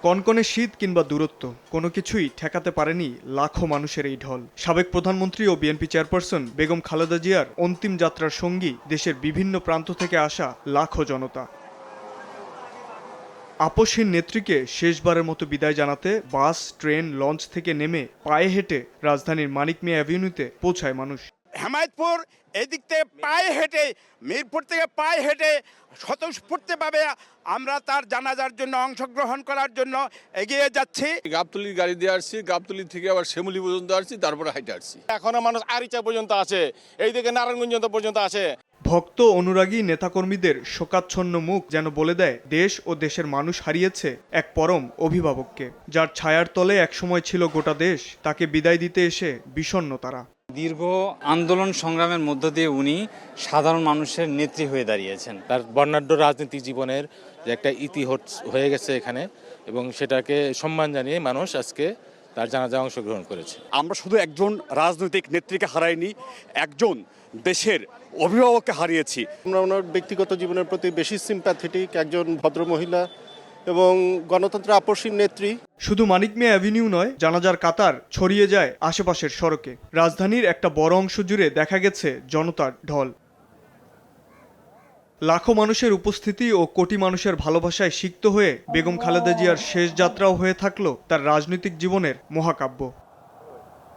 কনকনে শীত কিংবা দূরত্ব কোনো কিছুই ঠেকাতে পারেনি লাখো মানুষের এই ঢল। সাবেক প্রধানমন্ত্রী ও বিএনপি চেয়ারপারসন বেগম খালেদা জিয়ার অন্তিম যাত্রার সঙ্গী দেশের বিভিন্ন প্রান্ত থেকে আসা লাখো জনতা। আপসহীন নেত্রীকে শেষবারের মতো বিদায় জানাতে বাস, ট্রেন, লঞ্চ থেকে নেমে পায়ে হেঁটে রাজধানীর মানিক মিয়া অ্যাভিনিউতে পৌঁছায় মানুষ। হেমায়তপুর এদিক থেকে পায়ে হেঁটে, মিরপুর থেকে পায়ে হেঁটে স্বতঃস্ফূর্তভাবে আমরা তার জানাজার জন্য অংশগ্রহণ করার জন্য এগিয়ে যাচ্ছি। গাবতলির গাড়ি দিয়ে আসছি, গাবতলি থেকে আবার শ্যামলী পর্যন্ত আসছি, তারপরে হাইটে আসছি। এখনো মানুষ আরিচা পর্যন্ত আছে, এইদিকে নারায়ণগঞ্জ পর্যন্ত আছে। ভক্ত, অনুরাগী, নেতাকর্মীদের শোকাচ্ছন্ন মুখ যেন বলে দেয় দেশ ও দেশের মানুষ হারিয়েছে এক পরম অভিভাবককে, যার ছায়ার তলে একসময় ছিল গোটা দেশ। তাকে বিদায় দিতে এসে বিষণ্ণ তারা। দীর্ঘ আন্দোলন সংগ্রামের মধ্য দিয়ে উনি সাধারণ মানুষের নেত্রী হয়ে দাঁড়িয়েছেন। তার বর্ণাঢ্য রাজনৈতিক জীবনের যে একটা ইতি হয়ে গেছে এখানে, এবং সেটাকে সম্মান জানিয়ে মানুষ আজকে তার জানাজায় অংশগ্রহণ করেছে। আমরা শুধু একজন রাজনৈতিক নেত্রীকে হারাইনি, একজন দেশের অভিভাবককে হারিয়েছি। আমরা ওনার ব্যক্তিগত জীবনের প্রতি বেশি সিম্প্যাথেটিক একজন ভদ্রমহিলা এবং গণতন্ত্রের আপসহীন নেত্রী। শুধু মানিক মিয়া অ্যাভিনিউ নয়, জানাজার কাতার ছড়িয়ে যায় আশেপাশের সড়কে। রাজধানীর একটা বড় অংশ জুড়ে দেখা গেছে জনতার ঢল। লাখো মানুষের উপস্থিতি ও কোটি মানুষের ভালোবাসায় সিক্ত হয়ে বেগম খালেদা জিয়ার শেষ যাত্রাও হয়ে থাকলো তার রাজনৈতিক জীবনের মহাকাব্য।